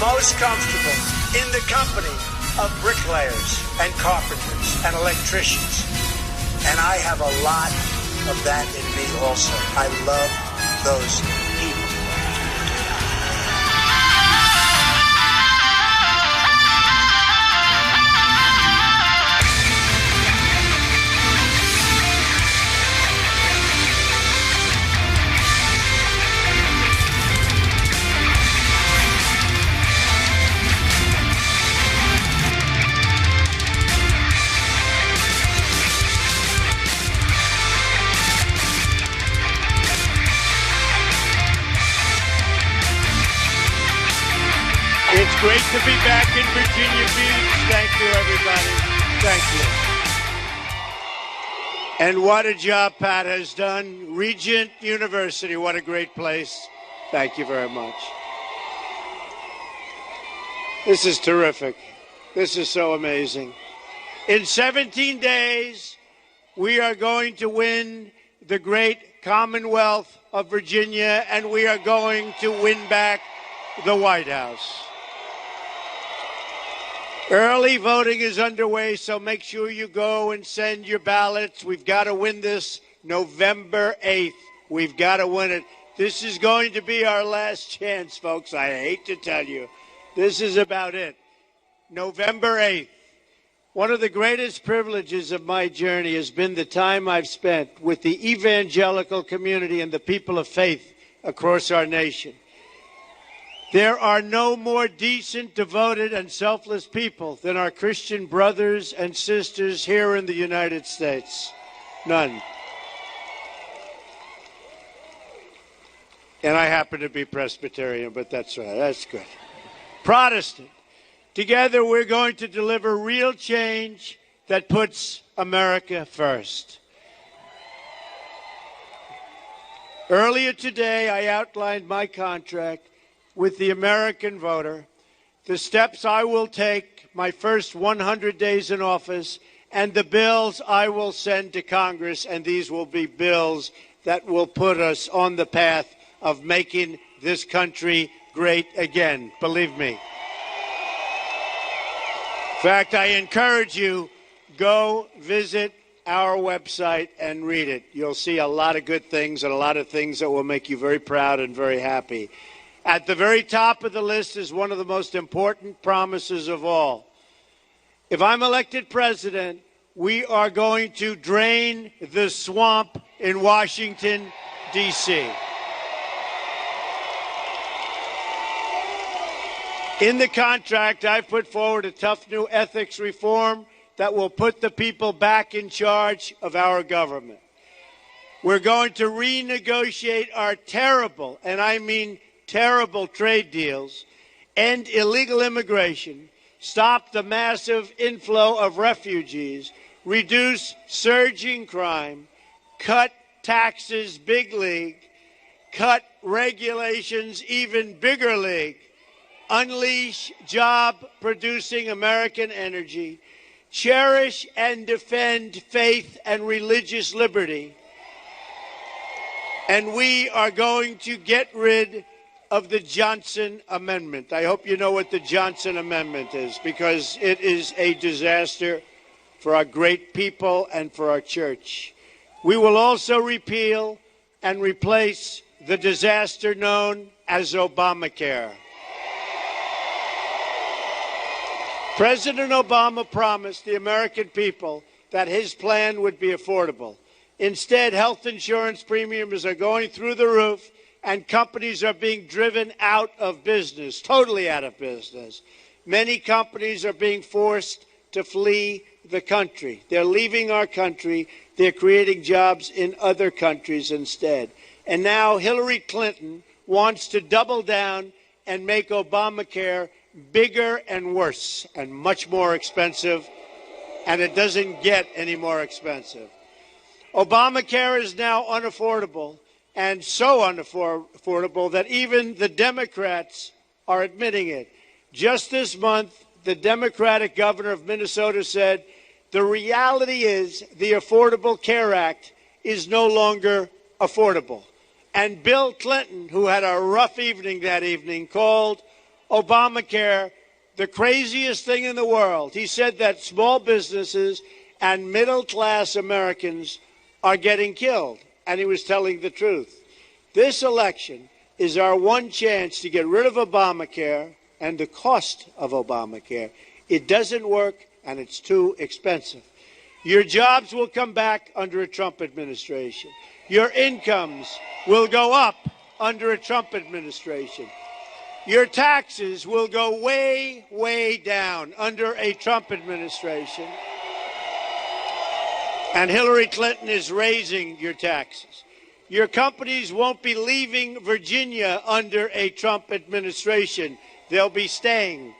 most comfortable in the company of bricklayers and carpenters and electricians. And I have a lot of that in me also. I love those people. It's great to be back in Virginia Beach. Thank you, everybody. Thank you. And what a job Pat has done. Regent University, what a great place. Thank you very much. This is terrific. This is so amazing. In 17 days, we are going to win the great Commonwealth of Virginia, and we are going to win back the White House. Early voting is underway, so make sure you go and send your ballots. We've got to win this November 8th. We've got to win it. This is going to be our last chance, folks. I hate to tell you. This is about it. November 8th. One of the greatest privileges of my journey has been the time I've spent with the evangelical community and the people of faith across our nation. There are no more decent, devoted, and selfless people than our Christian brothers and sisters here in the United States. None. And I happen to be Presbyterian, but that's right. That's good. Protestant. Together, we're going to deliver real change that puts America first. Earlier today, I outlined my contract with the American voter, the steps I will take my first 100 days in office, and the bills I will send to Congress, and these will be bills that will put us on the path of making this country great again. Believe me. In fact, I encourage you, go visit our website and read it. You'll see a lot of good things and a lot of things that will make you very proud and very happy. At the very top of the list is one of the most important promises of all. If I'm elected president, we are going to drain the swamp in Washington, D.C. In the contract, I've put forward a tough new ethics reform that will put the people back in charge of our government. We're going to renegotiate our terrible, and I mean terrible, trade deals, end illegal immigration, stop the massive inflow of refugees, reduce surging crime, cut taxes big league, cut regulations even bigger league, unleash job-producing American energy, cherish and defend faith and religious liberty, and we are going to get rid of the Johnson Amendment. I hope you know what the Johnson Amendment is, because it is a disaster for our great people and for our church. We will also repeal and replace the disaster known as Obamacare. President Obama promised the American people that his plan would be affordable. Instead, health insurance premiums are going through the roof, and companies are being driven out of business, totally out of business. Many companies are being forced to flee the country. They're leaving our country. They're creating jobs in other countries instead. And now Hillary Clinton wants to double down and make Obamacare bigger and worse and much more expensive, and it doesn't get any more expensive. Obamacare is now unaffordable, and so unaffordable that even the Democrats are admitting it. Just this month, the Democratic governor of Minnesota said, the reality is the Affordable Care Act is no longer affordable. And Bill Clinton, who had a rough evening that evening, called Obamacare the craziest thing in the world. He said that small businesses and middle-class Americans are getting killed, and he was telling the truth. This election is our one chance to get rid of Obamacare and the cost of Obamacare. It doesn't work, and it's too expensive. Your jobs will come back under a Trump administration. Your incomes will go up under a Trump administration. Your taxes will go way, way down under a Trump administration. And Hillary Clinton is raising your taxes. Your companies won't be leaving Virginia under a Trump administration. They'll be staying.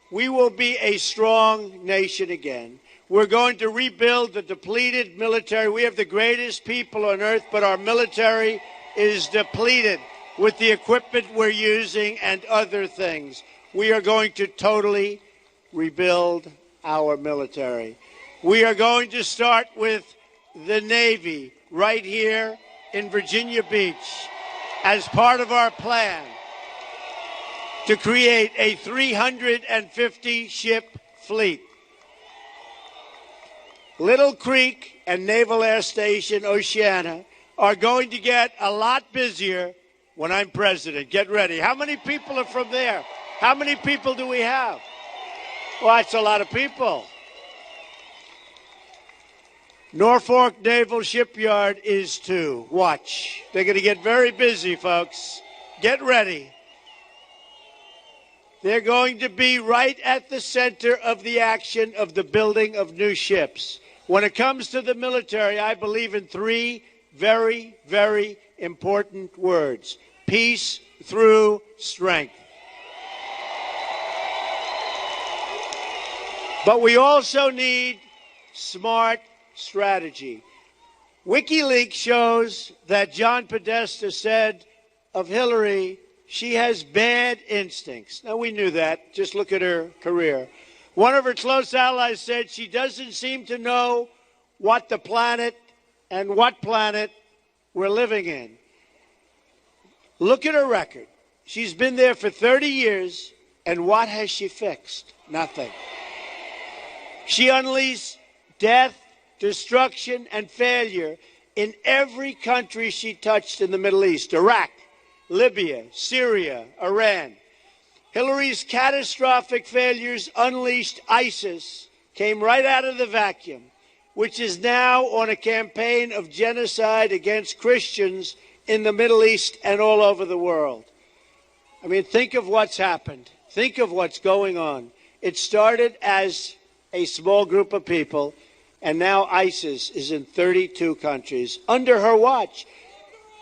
We will be a strong nation again. We're going to rebuild the depleted military. We have the greatest people on earth, but our military is depleted with the equipment we're using and other things. We are going to totally rebuild our military. We are going to start with the Navy right here in Virginia Beach as part of our plan to create a 350-ship fleet. Little Creek and Naval Air Station Oceana are going to get a lot busier when I'm president. Get ready. How many people are from there? How many people do we have? Well, that's a lot of people. Norfolk Naval Shipyard is too. Watch. They're going to get very busy, folks. Get ready. They're going to be right at the center of the action of the building of new ships. When it comes to the military, I believe in three very, very important words. Peace through strength. But we also need smart strategy. WikiLeaks shows that John Podesta said of Hillary, she has bad instincts. Now, we knew that. Just look at her career. One of her close allies said she doesn't seem to know what the planet and what planet we're living in. Look at her record. She's been there for 30 years, and what has she fixed? Nothing. She unleashed death, destruction, and failure in every country she touched in the Middle East: Iraq, Libya, Syria, Iran. Hillary's catastrophic failures unleashed ISIS, came right out of the vacuum, which is now on a campaign of genocide against Christians in the Middle East and all over the world. I mean, think of what's happened. Think of what's going on. It started as a small group of people, and now ISIS is in 32 countries under her watch.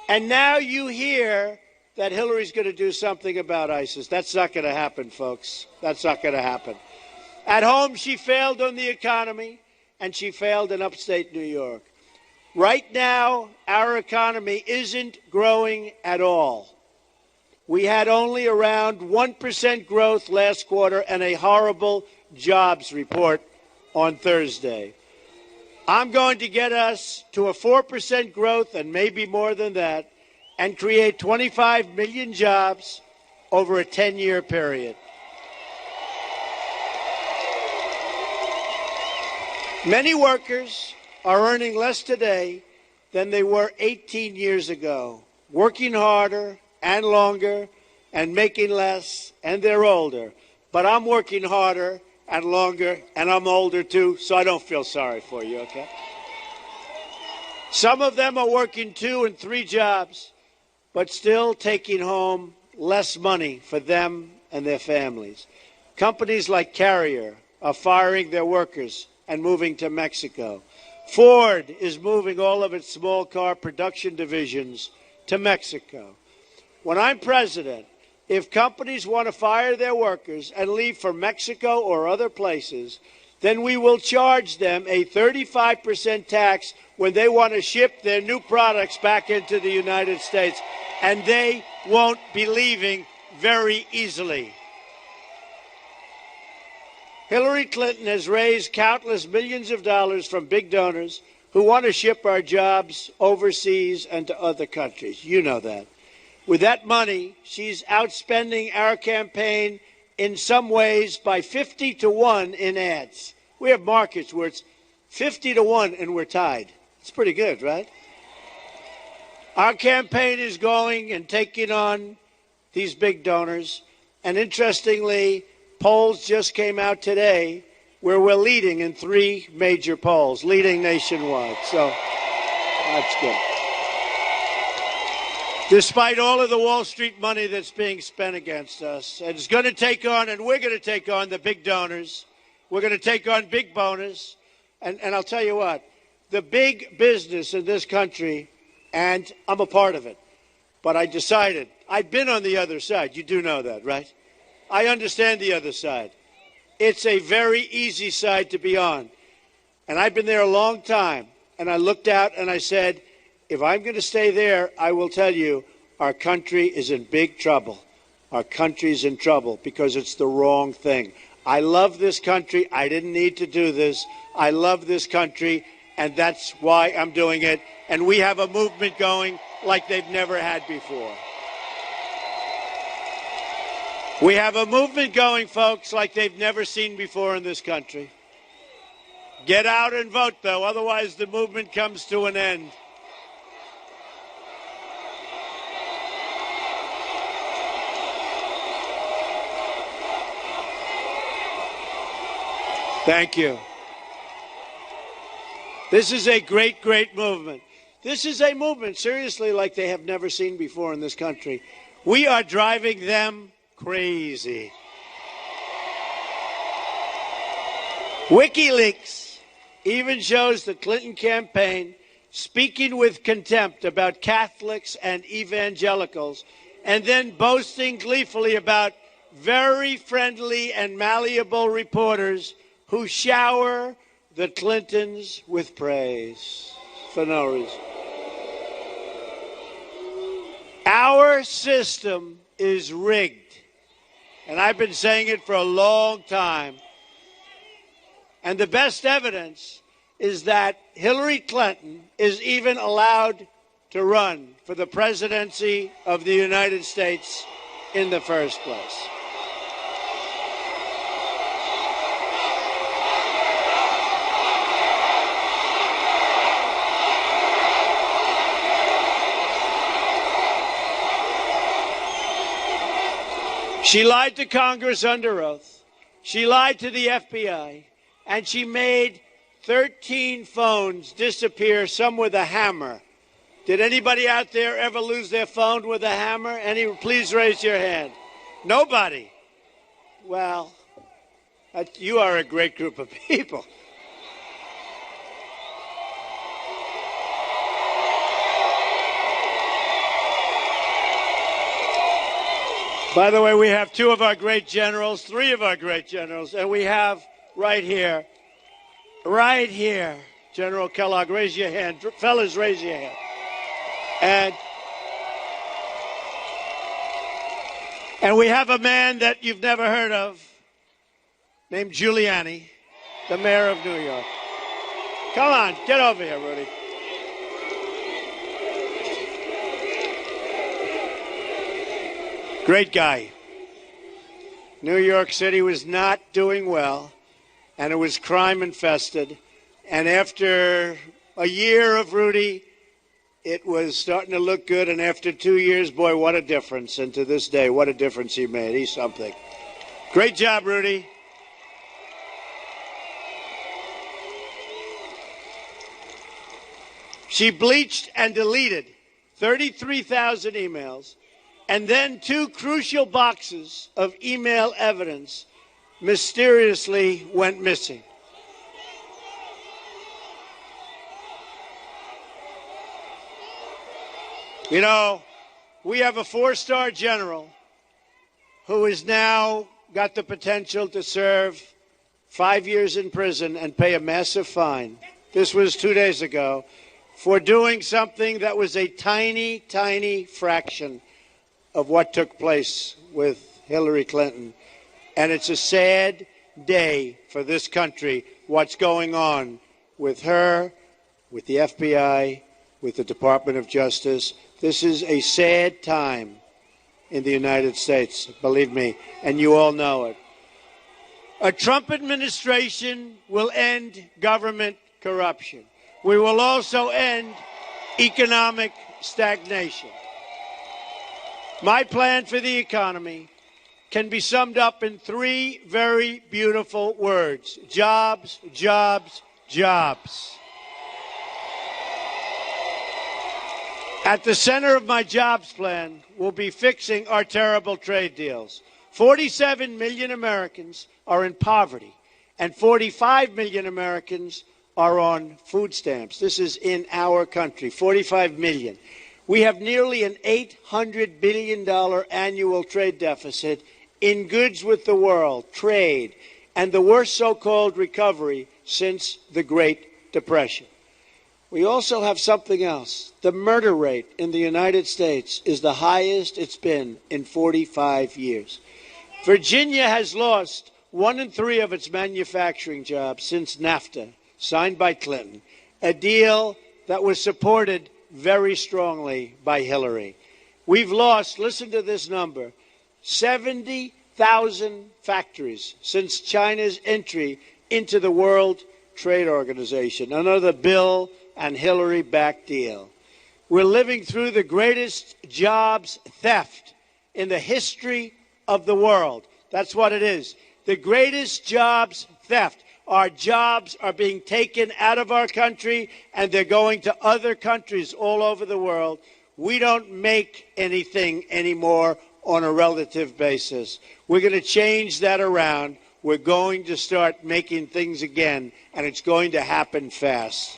And now you hear that Hillary's going to do something about ISIS. That's not going to happen, folks. That's not going to happen. At home, she failed on the economy, and she failed in upstate New York. Right now, our economy isn't growing at all. We had only around 1% growth last quarter and a horrible jobs report on Thursday. I'm going to get us to a 4% growth and maybe more than that, and create 25 million jobs over a 10-year period. Many workers are earning less today than they were 18 years ago, working harder and longer and making less, and they're older. But I'm working harder and longer, and I'm older too, so I don't feel sorry for you, okay? Some of them are working 2 and 3 jobs, but still taking home less money for them and their families. Companies like Carrier are firing their workers and moving to Mexico. Ford is moving all of its small car production divisions to Mexico. When I'm president, if companies want to fire their workers and leave for Mexico or other places, then we will charge them a 35% tax when they want to ship their new products back into the United States, and they won't be leaving very easily. Hillary Clinton has raised countless millions of dollars from big donors who want to ship our jobs overseas and to other countries. You know that. With that money, she's outspending our campaign in some ways by 50 to 1 in ads. We have markets where it's 50 to 1 and we're tied. It's pretty good, right? Our campaign is going and taking on these big donors. And interestingly, polls just came out today where we're leading in 3 major polls, leading nationwide. So that's good. Despite all of the Wall Street money that's being spent against us, and it's going to take on, and we're going to take on the big donors. We're going to take on big bonus. And I'll tell you what, the big business in this country, and I'm a part of it, but I decided, I've been on the other side. You do know that, right? I understand the other side. It's a very easy side to be on. And I've been there a long time. And I looked out and I said, if I'm going to stay there, I will tell you, our country is in big trouble. Our country's in trouble because it's the wrong thing. I love this country. I didn't need to do this. I love this country, and that's why I'm doing it. And we have a movement going like they've never had before. We have a movement going, folks, like they've never seen before in this country. Get out and vote, though, otherwise the movement comes to an end. Thank you. This is a great, great movement. This is a movement, seriously, like they have never seen before in this country. We are driving them crazy. WikiLeaks even shows the Clinton campaign speaking with contempt about Catholics and evangelicals, and then boasting gleefully about very friendly and malleable reporters who shower the Clintons with praise for no reason. Our system is rigged, and I've been saying it for a long time. And the best evidence is that Hillary Clinton is even allowed to run for the presidency of the United States in the first place. She lied to Congress under oath. She lied to the FBI. And she made 13 phones disappear, some with a hammer. Did anybody out there ever lose their phone with a hammer? Please raise your hand. Nobody. Well, you are a great group of people. By the way, we have 2 of our great generals, 3 of our great generals, and we have right here, General Kellogg, raise your hand. Fellas, raise your hand. And we have a man that you've never heard of named Giuliani, the mayor of New York. Come on, get over here, Rudy. Great guy. New York City was not doing well, and it was crime infested. And after a year of Rudy, it was starting to look good. And after 2 years, boy, what a difference. And to this day, what a difference he made. He's something. Great job, Rudy. She bleached and deleted 33,000 emails. And then 2 crucial boxes of email evidence mysteriously went missing. You know, we have a 4-star general who has now got the potential to serve 5 years in prison and pay a massive fine. This was 2 days ago for doing something that was a tiny, tiny fraction of what took place with Hillary Clinton. And it's a sad day for this country, what's going on with her, with the FBI, with the Department of Justice. This is a sad time in the United States, believe me, and you all know it. A Trump administration will end government corruption. We will also end economic stagnation. My plan for the economy can be summed up in three very beautiful words: jobs, jobs, jobs. At the center of my jobs plan will be fixing our terrible trade deals. 47 million Americans are in poverty, and 45 million Americans are on food stamps. This is in our country, 45 million. We have nearly an $800 billion annual trade deficit in goods with the world, trade, and the worst so-called recovery since the Great Depression. We also have something else. The murder rate in the United States is the highest it's been in 45 years. Virginia has lost 1 in 3 of its manufacturing jobs since NAFTA, signed by Clinton, a deal that was supported very strongly by Hillary. We've lost, listen to this number, 70,000 factories since China's entry into the World Trade Organization, another Bill and Hillary-backed deal. We're living through the greatest jobs theft in the history of the world. That's what it is. The greatest jobs theft. Our jobs are being taken out of our country, and they're going to other countries all over the world. We don't make anything anymore on a relative basis. We're going to change that around. We're going to start making things again, and it's going to happen fast.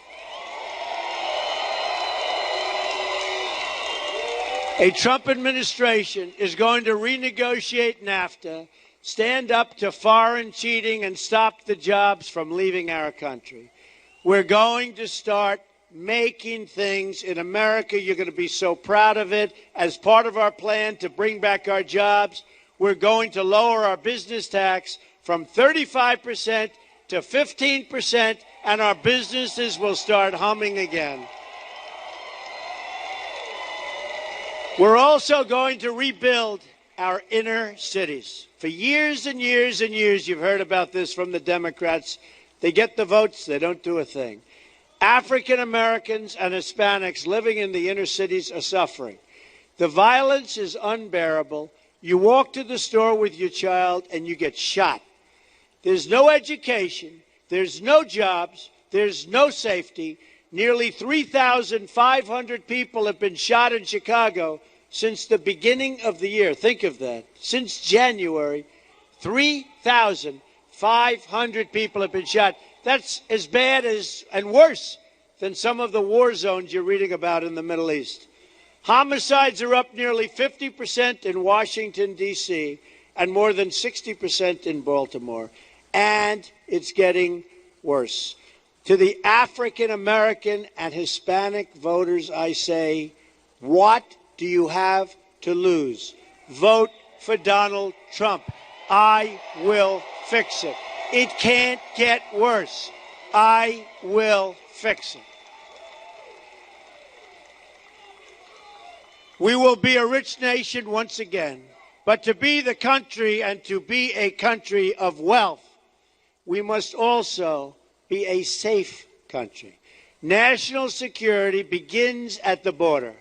A Trump administration is going to renegotiate NAFTA, stand up to foreign cheating, and stop the jobs from leaving our country. We're going to start making things in America. You're going to be so proud of it. As part of our plan to bring back our jobs, we're going to lower our business tax from 35% to 15%, and our businesses will start humming again. We're also going to rebuild our inner cities. For years and years and years, you've heard about this from the Democrats. They get the votes, they don't do a thing. African Americans and Hispanics living in the inner cities are suffering. The violence is unbearable. You walk to the store with your child and you get shot. There's no education, there's no jobs, there's no safety. Nearly 3,500 people have been shot in Chicago since the beginning of the year. Think of that. Since January, 3,500 people have been shot. That's as bad as and worse than some of the war zones you're reading about in the Middle East. Homicides are up nearly 50% in Washington, D.C., and more than 60% in Baltimore. And it's getting worse. To the African American and Hispanic voters, I say, what do you have to lose? Vote for Donald Trump. I will fix it. It can't get worse. I will fix it. We will be a rich nation once again, but to be the country and to be a country of wealth, we must also be a safe country. National security begins at the border.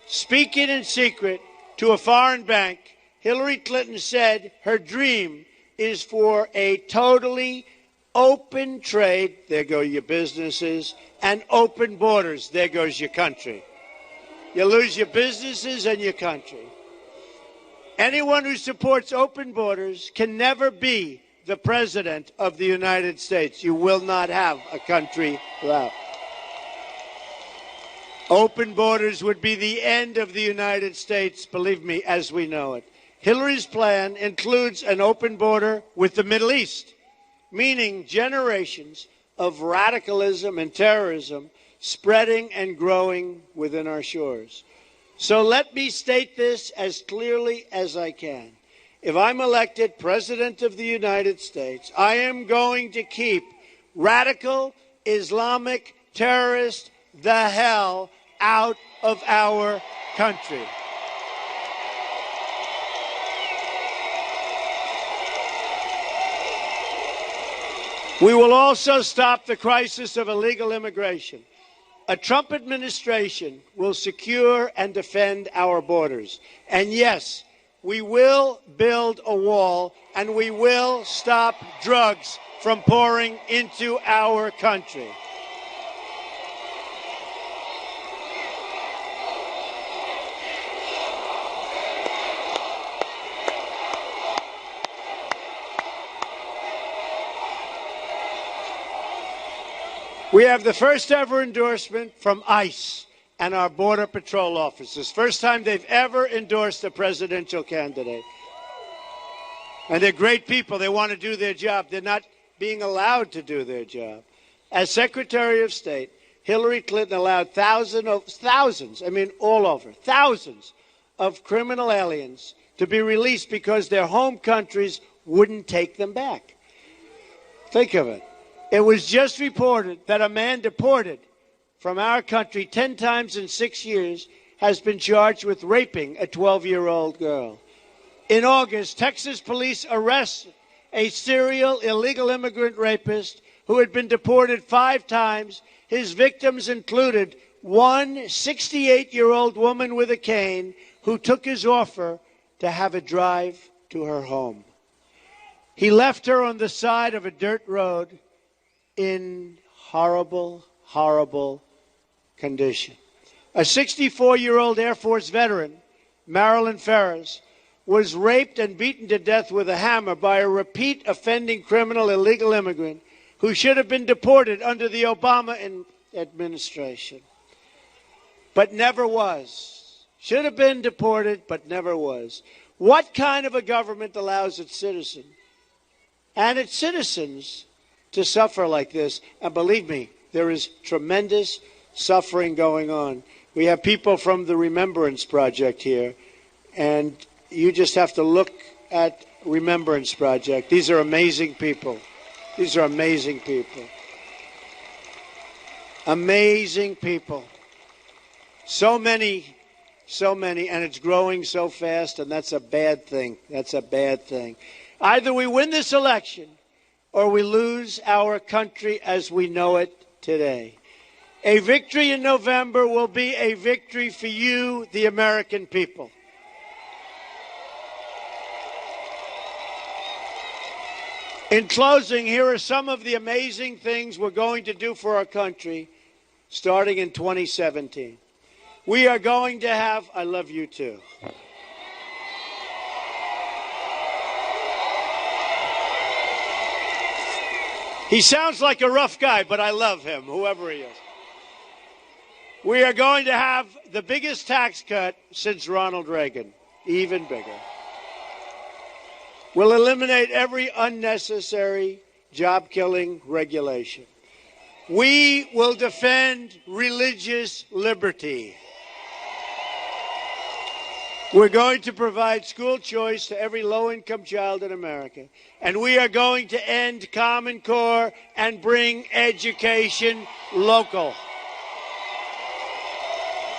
Speaking in secret to a foreign bank, Hillary Clinton said her dream is for a totally open trade, there go your businesses, and open borders, there goes your country. You lose your businesses and your country. Anyone who supports open borders can never be the President of the United States. You will not have a country left. Open borders would be the end of the United States, believe me, as we know it. Hillary's plan includes an open border with the Middle East, meaning generations of radicalism and terrorism spreading and growing within our shores. So let me state this as clearly as I can. If I'm elected President of the United States, I am going to keep radical Islamic terrorists the hell out of our country. We will also stop the crisis of illegal immigration. A Trump administration will secure and defend our borders. And yes, we will build a wall, and we will stop drugs from pouring into our country. We have the first ever endorsement from ICE and our Border Patrol officers. First time they've ever endorsed a presidential candidate. And they're great people. They want to do their job. They're not being allowed to do their job. As Secretary of State, Hillary Clinton allowed thousands, all over, thousands of criminal aliens to be released because their home countries wouldn't take them back. Think of it. It was just reported that a man deported from our country 10 times in 6 years has been charged with raping a 12-year-old girl. In August, Texas police arrested a serial illegal immigrant rapist who had been deported 5 times. His victims included one 68-year-old woman with a cane who took his offer to have a drive to her home. He left her on the side of a dirt road in horrible, horrible condition. A 64-year-old Air Force veteran, Marilyn Ferris, was raped and beaten to death with a hammer by a repeat offending criminal illegal immigrant who should have been deported under the Obama administration, but never was. Should have been deported, but never was. What kind of a government allows its citizens to suffer like this? And believe me, there is tremendous suffering going on. We have people from the Remembrance Project here, and you just have to look at Remembrance Project. These are amazing people. These are amazing people. Amazing people. So many, and it's growing so fast, and that's a bad thing. That's a bad thing. Either we win this election, or we lose our country as we know it today. A victory in November will be a victory for you, the American people. In closing, here are some of the amazing things we're going to do for our country starting in 2017. We are going to have, I love you too. He sounds like a rough guy, but I love him, whoever he is. We are going to have the biggest tax cut since Ronald Reagan, even bigger. We'll eliminate every unnecessary job-killing regulation. We will defend religious liberty. We're going to provide school choice to every low-income child in America. And we are going to end Common Core and bring education local.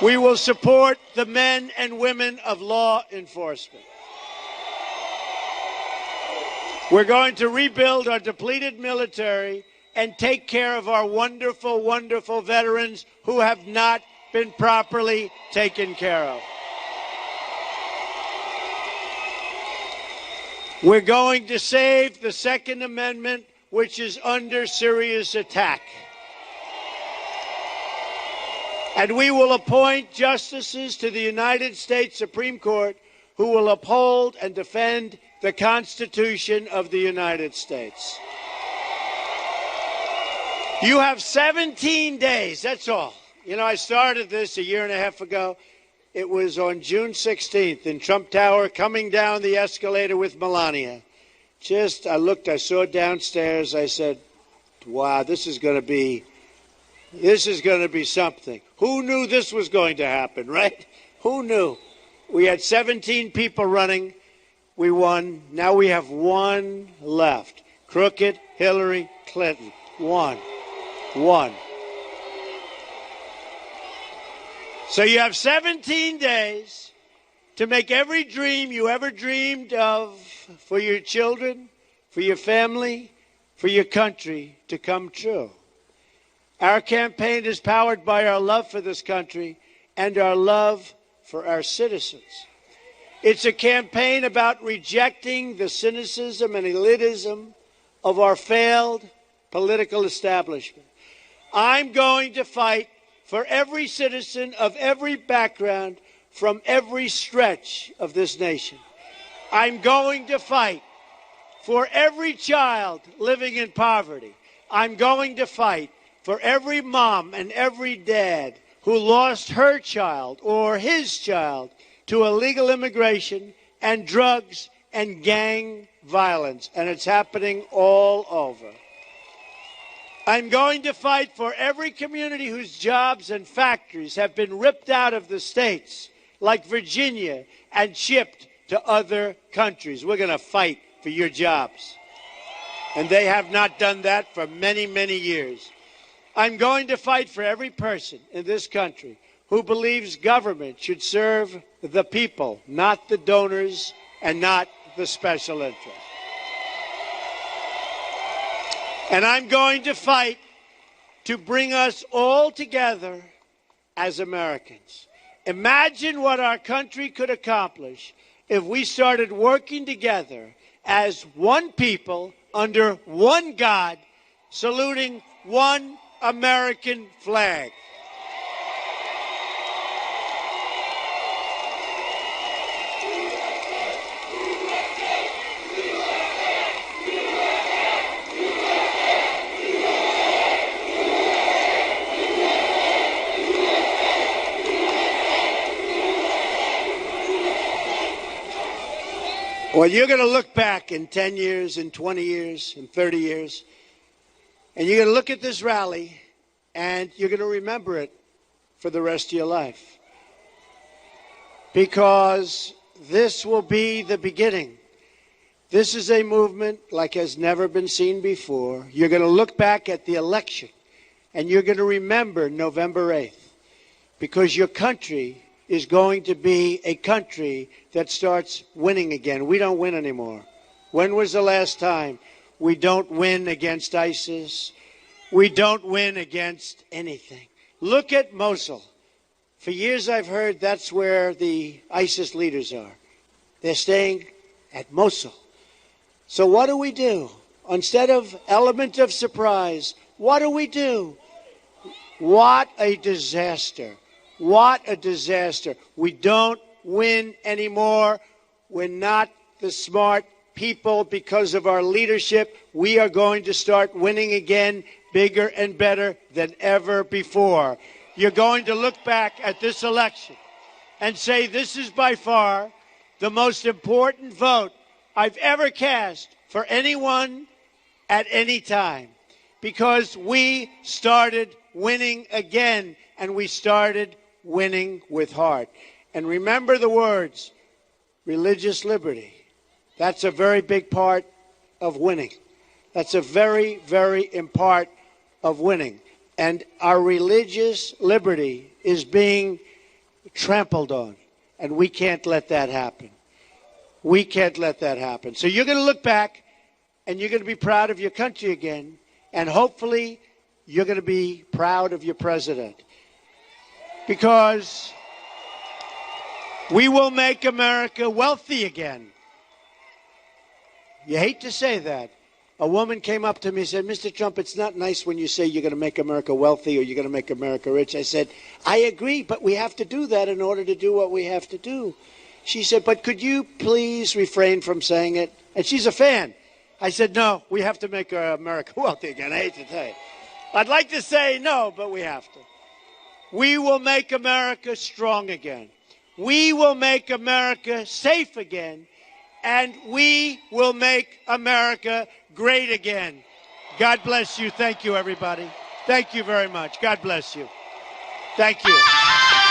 We will support the men and women of law enforcement. We're going to rebuild our depleted military and take care of our wonderful, wonderful veterans who have not been properly taken care of. We're going to save the Second Amendment, which is under serious attack. And we will appoint justices to the United States Supreme Court who will uphold and defend the Constitution of the United States. You have 17 days, that's all. You know, I started this a year and a half ago. It was on June 16th in Trump Tower, coming down the escalator with Melania. I saw downstairs, I said, wow, this is going to be something. Who knew this was going to happen, right? Who knew? We had 17 people running. We won. Now we have one left. Crooked Hillary Clinton. One. So you have 17 days to make every dream you ever dreamed of for your children, for your family, for your country to come true. Our campaign is powered by our love for this country and our love for our citizens. It's a campaign about rejecting the cynicism and elitism of our failed political establishment. I'm going to fight for every citizen of every background from every stretch of this nation. I'm going to fight for every child living in poverty. I'm going to fight for every mom and every dad who lost her child or his child to illegal immigration and drugs and gang violence. And it's happening all over. I'm going to fight for every community whose jobs and factories have been ripped out of the states, like Virginia, and shipped to other countries. We're going to fight for your jobs. And they have not done that for many, many years. I'm going to fight for every person in this country who believes government should serve the people, not the donors and not the special interests. And I'm going to fight to bring us all together as Americans. Imagine what our country could accomplish if we started working together as one people under one God, saluting one American flag. Well, you're going to look back in 10 years, in 20 years, in 30 years, and you're going to look at this rally, and you're going to remember it for the rest of your life. Because this will be the beginning. This is a movement like has never been seen before. You're going to look back at the election, and you're going to remember November 8th. Because your country is going to be a country that starts winning again. We don't win anymore. When was the last time? We don't win against ISIS. We don't win against anything. Look at Mosul. For years I've heard that's where the ISIS leaders are. They're staying at Mosul. So what do? Instead of element of surprise, what do? What a disaster. What a disaster. We don't win anymore. We're not the smart people because of our leadership. We are going to start winning again, bigger and better than ever before. You're going to look back at this election and say, this is by far the most important vote I've ever cast for anyone at any time, because we started winning again, and we started winning with heart. And remember the words, religious liberty. That's a very big part of winning. That's a very, very important part of winning. And our religious liberty is being trampled on. And we can't let that happen. We can't let that happen. So you're going to look back and you're going to be proud of your country again. And hopefully you're going to be proud of your president. Because we will make America wealthy again. You hate to say that. A woman came up to me and said, Mr. Trump, it's not nice when you say you're going to make America wealthy or you're going to make America rich. I said, I agree, but we have to do that in order to do what we have to do. She said, but could you please refrain from saying it? And she's a fan. I said, no, we have to make America wealthy again. I hate to tell you. I'd like to say no, but we have to. We will make America strong again. We will make America safe again. And we will make America great again. God bless you. Thank you, everybody. Thank you very much. God bless you. Thank you.